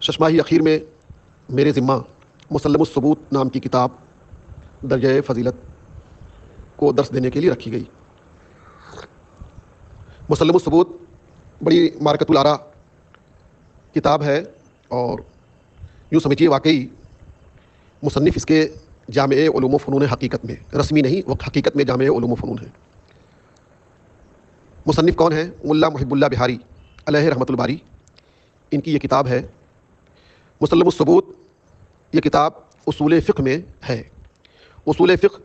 ششماہی اخیر میں میرے ذمہ مسلم الثبوت نام کی کتاب درجہ فضیلت کو درس دینے کے لیے رکھی گئی۔ مسلم الثبوت بڑی معرکۃ الآراء کتاب ہے، اور یوں سمجھیے واقعی مصنف اس کے جامع علوم و فنون حقیقت میں، رسمی نہیں، وہ حقیقت میں جامع علوم و فنون ہے۔ مصنف کون ہے؟ ملا محب اللہ بہاری علیہ رحمۃ الباری، ان کی یہ کتاب ہے مسلم الثبوت۔ یہ کتاب اصول فقہ میں ہے۔ اصول فقہ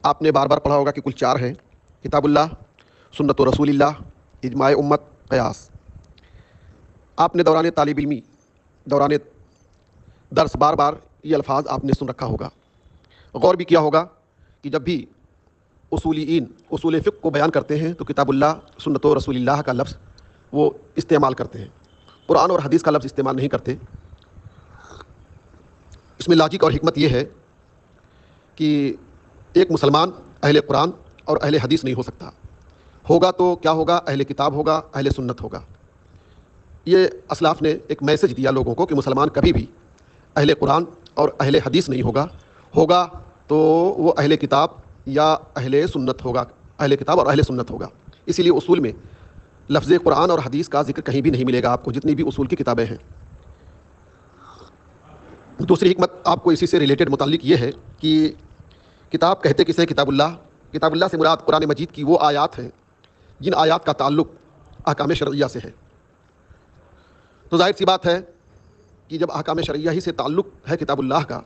آپ نے بار بار پڑھا ہوگا کہ کل 4 ہیں: کتاب اللہ، سنت و رسول اللہ، اجماع امت، قیاس۔ آپ نے دوران طالب علمی، دوران درس بار بار یہ الفاظ آپ نے سن رکھا ہوگا، غور بھی کیا ہوگا کہ جب بھی اصولیین اصول فقہ کو بیان کرتے ہیں تو کتاب اللہ، سنت و رسول اللہ کا لفظ وہ استعمال کرتے ہیں، قرآن اور حدیث کا لفظ استعمال نہیں کرتے۔ اس میں لاجک اور حکمت یہ ہے کہ ایک مسلمان اہل قرآن اور اہل حدیث نہیں ہو سکتا، ہوگا تو کیا ہوگا؟ اہل کتاب ہوگا، اہل سنت ہوگا۔ یہ اسلاف نے ایک میسج دیا لوگوں کو کہ مسلمان کبھی بھی اہل قرآن اور اہل حدیث نہیں ہوگا، ہوگا تو وہ اہل کتاب یا اہل سنت ہوگا، اہل کتاب اور اہل سنت ہوگا۔ اسی لیے اصول میں لفظ قرآن اور حدیث کا ذکر کہیں بھی نہیں ملے گا آپ کو، جتنی بھی اصول کی کتابیں ہیں۔ دوسری حکمت آپ کو اسی سے ریلیٹڈ متعلق یہ ہے کہ کتاب کہتے کسے؟ کتاب اللہ۔ کتاب اللہ سے مراد قرآن مجید کی وہ آیات ہیں جن آیات کا تعلق احکام شرعیہ سے ہے۔ تو ظاہر سی بات ہے کہ جب احکام شرعیہ ہی سے تعلق ہے کتاب اللہ کا،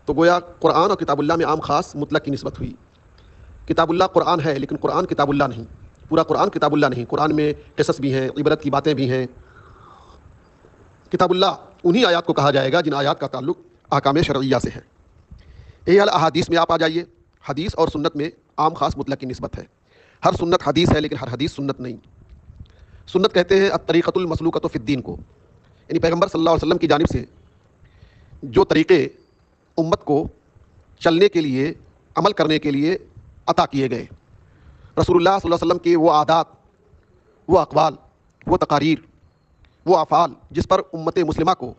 تو گویا قرآن اور کتاب اللہ میں عام خاص مطلق کی نسبت ہوئی۔ کتاب اللہ قرآن ہے، لیکن قرآن کتاب اللہ نہیں، پورا قرآن کتاب اللہ نہیں۔ قرآن میں قصص بھی ہیں، عبرت کی باتیں بھی ہیں۔ کتاب اللہ انہی آیات کو کہا جائے گا جن آیات کا تعلق احکام شرعیہ سے ہے۔ یہی حال احادیث میں آپ آ جائیے۔ حدیث اور سنت میں عام خاص مطلق کی نسبت ہے۔ ہر سنت حدیث ہے، لیکن ہر حدیث سنت نہیں۔ سنت کہتے ہیں الطریقۃ المسلوکۃ فی الدین کو، یعنی پیغمبر صلی اللہ علیہ وسلم کی جانب سے جو طریقے امت کو چلنے کے لیے، عمل کرنے کے لیے عطا کیے گئے۔ رسول اللہ صلی اللہ علیہ وسلم کے وہ عادات، وہ اقوال، وہ تقاریر، وہ افعال جس پر امت مسلمہ کو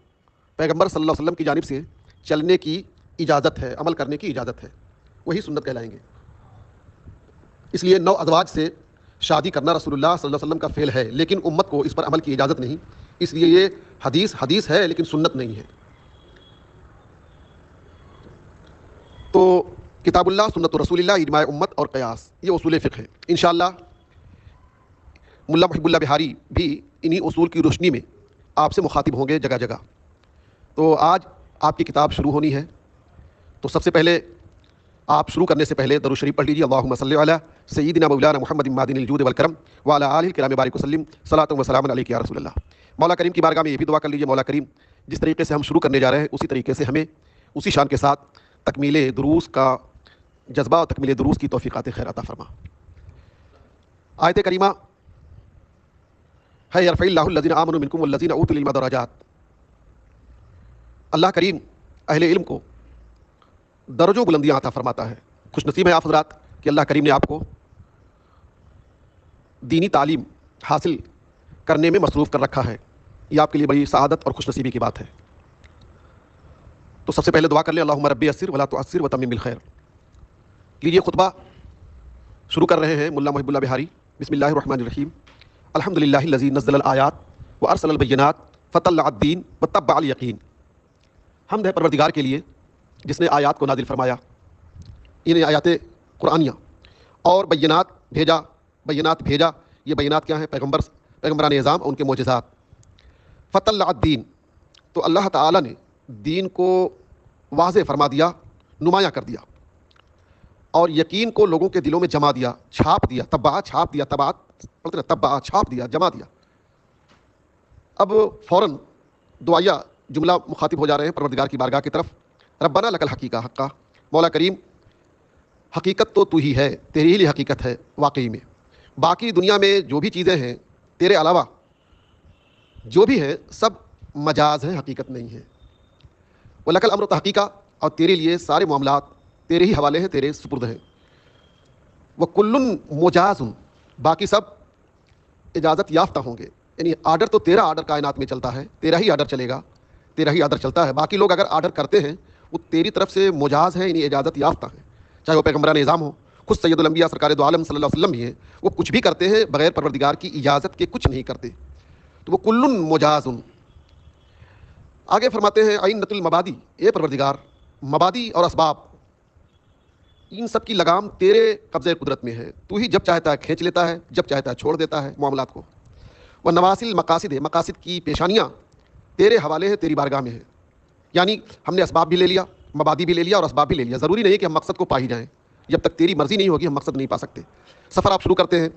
پیغمبر صلی اللہ علیہ وسلم کی جانب سے چلنے کی اجازت ہے، عمل کرنے کی اجازت ہے، وہی سنت کہلائیں گے۔ اس لیے 9 ازواج سے شادی کرنا رسول اللہ صلی اللہ علیہ وسلم کا فعل ہے، لیکن امت کو اس پر عمل کی اجازت نہیں، اس لیے یہ حدیث ہے لیکن سنت نہیں ہے۔ تو کتاب اللہ، سنت رسول اللہ، اجماع امت اور قیاس، یہ اصول فقہ ہے۔ انشاءاللہ ملا محب اللہ بہاری بھی انہی اصول کی روشنی میں آپ سے مخاطب ہوں گے جگہ جگہ۔ تو آج آپ کی کتاب شروع ہونی ہے، تو سب سے پہلے آپ شروع کرنے سے پہلے درود شریف پڑھ لیجیے۔ اللہم صلی علی سیدنا مولانا محمد معدن الجود والکرم وعلی آلہ الکرام بارک وسلم، صلاۃ و سلام علیک یا رسول اللہ۔ مولا کریم کی بارگاہ میں یہ بھی دعا کر لیجیے، مولا کریم جس طریقے سے ہم شروع کرنے جا رہے ہیں اسی طریقے سے ہمیں اسی شان کے ساتھ تکمیل دروس کا جذبہ اور تکمیل دروس کی توفیقات خیر عطا فرما۔ آیت کریمہ ہے یرفع اللہ الذین آمنوا منکم والذین اوتوا العلم درجات۔ اللہ کریم اہل علم کو درجوں بلندیاں عطا فرماتا ہے۔ خوش نصیب ہیں آپ حضرات کہ اللہ کریم نے آپ کو دینی تعلیم حاصل کرنے میں مصروف کر رکھا ہے، یہ آپ کے لیے بڑی سعادت اور خوش نصیبی کی بات ہے۔ تو سب سے پہلے دعا کر لیں، اللہم رب یسر ولا تعسر وتمم بالخیر۔ لیجیے خطبہ شروع کر رہے ہیں ملا محب اللہ بہاری۔ بسم اللہ الرحمن الرحیم۔ الحمد للہ الذی نزل الآیات وارسل البینات فطلع الدین وتبع الیقین۔ حمد ہے پروردگار کے لیے جس نے آیات کو نازل فرمایا، انہیں آیات قرآنیہ، اور بینات بھیجا۔ یہ بینات کیا ہیں؟ پیغمبران اعظام اور ان کے معجزات۔ فطلع الدین، تو اللہ تعالیٰ نے دین کو واضح فرما دیا، نمایاں کر دیا، اور یقین کو لوگوں کے دلوں میں جما دیا، چھاپ دیا۔ تبع چھاپ دیا، تبع چھاپ دیا، جما دیا۔ اب فوراً دعائیہ جملہ مخاطب ہو جا رہے ہیں پروردگار کی بارگاہ کی طرف۔ ربنا لک الحقیقہ حقا، مولا کریم حقیقت تو ہی ہے، تیری ہی حقیقت ہے واقعی میں، باقی دنیا میں جو بھی چیزیں ہیں تیرے علاوہ جو بھی ہیں سب مجاز ہیں، حقیقت نہیں ہے۔ وَلَكَ الْأَمْرُ تحقیقہ، اور تیرے لیے سارے معاملات تیرے ہی حوالے ہیں، تیرے سپرد ہیں۔ وَكُلٌّ مُجَازٌ، باقی سب اجازت یافتہ ہوں گے، یعنی آرڈر تو تیرا آرڈر کائنات میں چلتا ہے، تیرا ہی آرڈر چلے گا، تیرا ہی آرڈر چلتا ہے. باقی لوگ اگر آرڈر کرتے ہیں وہ تیری طرف سے مجاز ہیں, یعنی اجازت یافتہ ہیں, چاہے وہ پیغمبران نظام ہو, خود سید الانبیاء سرکار دو عالم صلی اللہ علیہ وسلم بھی ہیں, وہ کچھ بھی کرتے ہیں بغیر پروردگار کی اجازت کے کچھ نہیں کرتے, تو وہ کل مجاز. آگے فرماتے ہیں عینۃ المبادی, اے پروردگار مبادی اور اسباب ان سب کی لگام تیرے قبضۂ قدرت میں ہے, تو ہی جب چاہتا ہے کھینچ لیتا ہے, جب چاہتا ہے چھوڑ دیتا ہے معاملات کو. وہ نواصل مقاصد, مقاصد کی پیشانیاں تیرے حوالے ہیں, تیری بارگاہ میں ہے. یعنی ہم نے اسباب بھی لے لیا, مبادی بھی لے لیا اور اسباب بھی لے لیا, ضروری نہیں ہے کہ ہم مقصد کو پا ہی جائیں. جب تک تیری مرضی نہیں ہوگی ہم مقصد نہیں پا سکتے. سفر آپ شروع کرتے ہیں,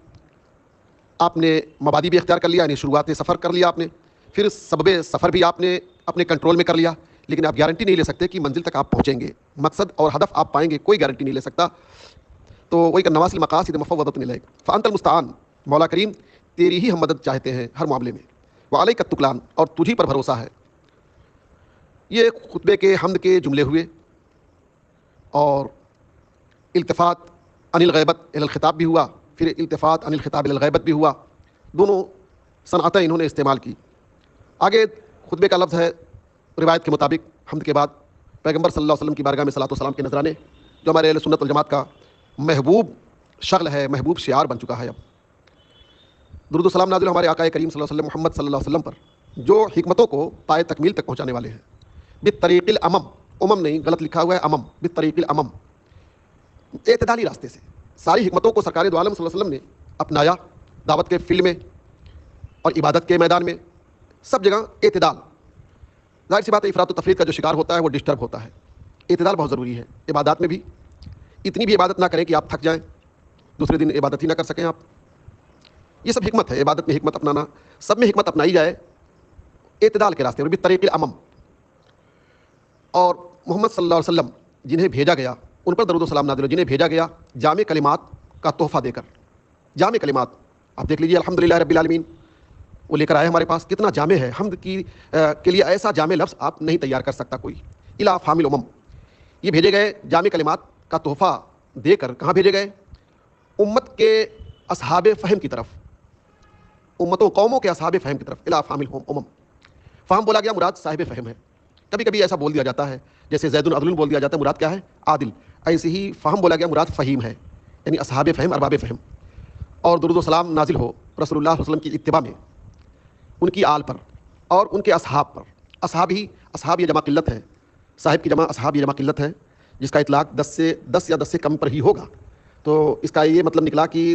آپ نے مبادی بھی اختیار کر لیا, یعنی شروعات سفر کر لیا آپ نے, پھر سبب سفر بھی آپ نے اپنے کنٹرول میں کر لیا, لیکن آپ گارنٹی نہیں لے سکتے کہ منزل تک آپ پہنچیں گے, مقصد اور ہدف آپ پائیں گے, کوئی گارنٹی نہیں لے سکتا. تو وہی نواصل مقاصد مفوضۃ الیک فانت المستعان, مولا کریم تیری ہی ہم مدد چاہتے ہیں ہر معاملے میں. وعلیک التکلان, اور تجھی پر بھروسہ ہے. یہ خطبے کے حمد کے جملے ہوئے, اور التفات عن الغیبت الی الخطاب بھی ہوا, پھر التفات عن الخطاب الی الغیبت بھی ہوا, دونوں صنعتیں انہوں نے استعمال کی. آگے خطبے کا لفظ ہے روایت کے مطابق حمد کے بعد پیغمبر صلی اللہ علیہ وسلم کی بارگاہ میں صلاۃ و سلام کے نذرانے, جو ہمارے اہل سنت والجماعت کا محبوب شغل ہے, محبوب شعار بن چکا ہے. اب درود و سلام نازل ہمارے آقا کریم صلی اللہ علیہ وسلم محمد صلی اللہ علیہ وسلم پر, جو حکمتوں کو پائے تکمیل تک پہنچانے والے ہیں. بالطریق الامم, امم نہیں غلط لکھا ہوا ہے, امم, بالطریق الامم, اعتدالی راستے سے. ساری حکمتوں کو سرکار دو عالم صلی اللہ علیہ وسلم نے اپنایا, دعوت کے فیلڈ میں اور عبادت کے میدان میں, سب جگہ اعتدال. ظاہر سی بات ہے افراط و تفریط کا جو شکار ہوتا ہے وہ ڈسٹرب ہوتا ہے. اعتدال بہت ضروری ہے. عبادات میں بھی اتنی بھی عبادت نہ کریں کہ آپ تھک جائیں, دوسرے دن عبادت ہی نہ کر سکیں آپ. یہ سب حکمت ہے, عبادت میں حکمت اپنانا, سب میں حکمت اپنائی جائے اعتدال کے راستے, اور بالطریق الامم. اور محمد صلی اللہ علیہ وسلم جنہیں بھیجا گیا ان پر درود و سلام نازل ہو, جنہیں بھیجا گیا جامع کلمات کا تحفہ دے کر. جامع کلمات آپ دیکھ لیجیے, الحمدللہ رب العالمین وہ لے کر آئے ہمارے پاس, کتنا جامع ہے. حمد کی کے لیے ایسا جامع لفظ آپ نہیں تیار کر سکتا کوئی. الی فہم الامم, یہ بھیجے گئے جامع کلمات کا تحفہ دے کر. کہاں بھیجے گئے؟ امت کے اصحاب فہم کی طرف, امتوں قوموں کے اصحاب فہم کی طرف. الی فہم الامم, فہم بولا گیا مراد صاحب فہم ہے. کبھی کبھی ایسا بول دیا جاتا ہے جیسے زید عدل بول دیا جاتا ہے, مراد کیا ہے؟ عادل. ایسے ہی فہم بولا گیا مراد فہیم ہے, یعنی اصحاب فہم, ارباب فہم. اور درود و سلام نازل ہو رسول اللہ صلی اللہ علیہ وسلم کی اتباع میں, ان کی آل پر اور ان کے اصحاب پر. اصحاب ہی, اصحاب یہ جمع قلت ہے, صاحب کی جمع اصحاب یہ جمع قلت ہے, جس کا اطلاق 10 یا 10 سے کم پر ہی ہوگا. تو اس کا یہ مطلب نکلا کہ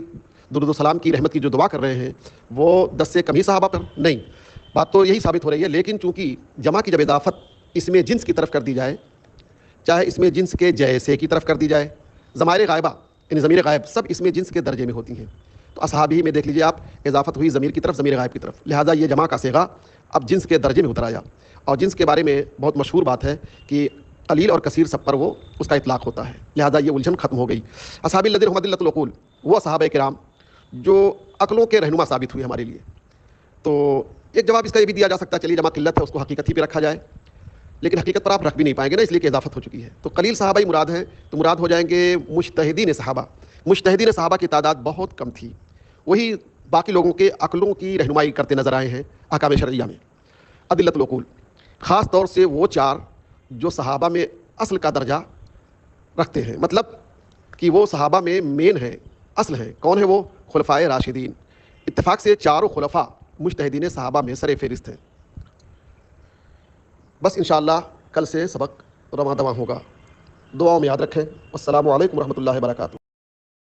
درود و سلام کی رحمت کی جو دعا کر رہے ہیں وہ 10 سے کم ہی صحابہ پر نہیں. بات تو یہی ثابت ہو رہی ہے, لیکن چونکہ جمع کی جب اضافت اس میں جنس کی طرف کر دی جائے, چاہے اس میں جنس کے جیسے کی طرف کر دی جائے, ضمائر غائبہ یعنی ضمیر غائب سب اس میں جنس کے درجے میں ہوتی ہیں. تو اصحابی میں دیکھ لیجیے آپ, اضافت ہوئی ضمیر کی طرف, ضمیر غائب کی طرف, لہٰذا یہ جمع کا صیغہ اب جنس کے درجے میں اتر آیا. اور جنس کے بارے میں بہت مشہور بات ہے کہ قلیل اور کثیر سب پر وہ اس کا اطلاق ہوتا ہے, لہٰذا یہ الجھن ختم ہو گئی. اصحاب الذین هم مدلۃ العقول, وہ صحابہ کرام جو عقلوں کے رہنما ثابت ہوئے ہمارے لیے. تو ایک جواب اس کا یہ بھی دیا جا سکتا ہے, چلیے جمع قلت ہے اس کو حقیقت ہی پہ رکھا جائے, لیکن حقیقت پر آپ رکھ بھی نہیں پائیں گے نا, اس لیے کہ اضافت ہو چکی ہے. تو قلیل صحابہ ہی مراد ہیں, تو مراد ہو جائیں گے مجتہدین صحابہ. مجتہدین صحابہ کی تعداد بہت کم تھی, وہی باقی لوگوں کے عقلوں کی رہنمائی کرتے نظر آئے ہیں احکام شرعیہ میں. عدلۃ العقول, خاص طور سے وہ 4 جو صحابہ میں اصل کا درجہ رکھتے ہیں, مطلب کہ وہ صحابہ میں مین ہیں, اصل ہیں. کون ہیں وہ؟ خلفائے راشدین. اتفاق سے 4 خلفاء مجتہدین صحابہ میں سر فہرست ہیں. بس انشاءاللہ کل سے سبق رواں دواں ہوگا. دعاؤں میں یاد رکھیں. السلام علیکم ورحمۃ اللہ وبرکاتہ.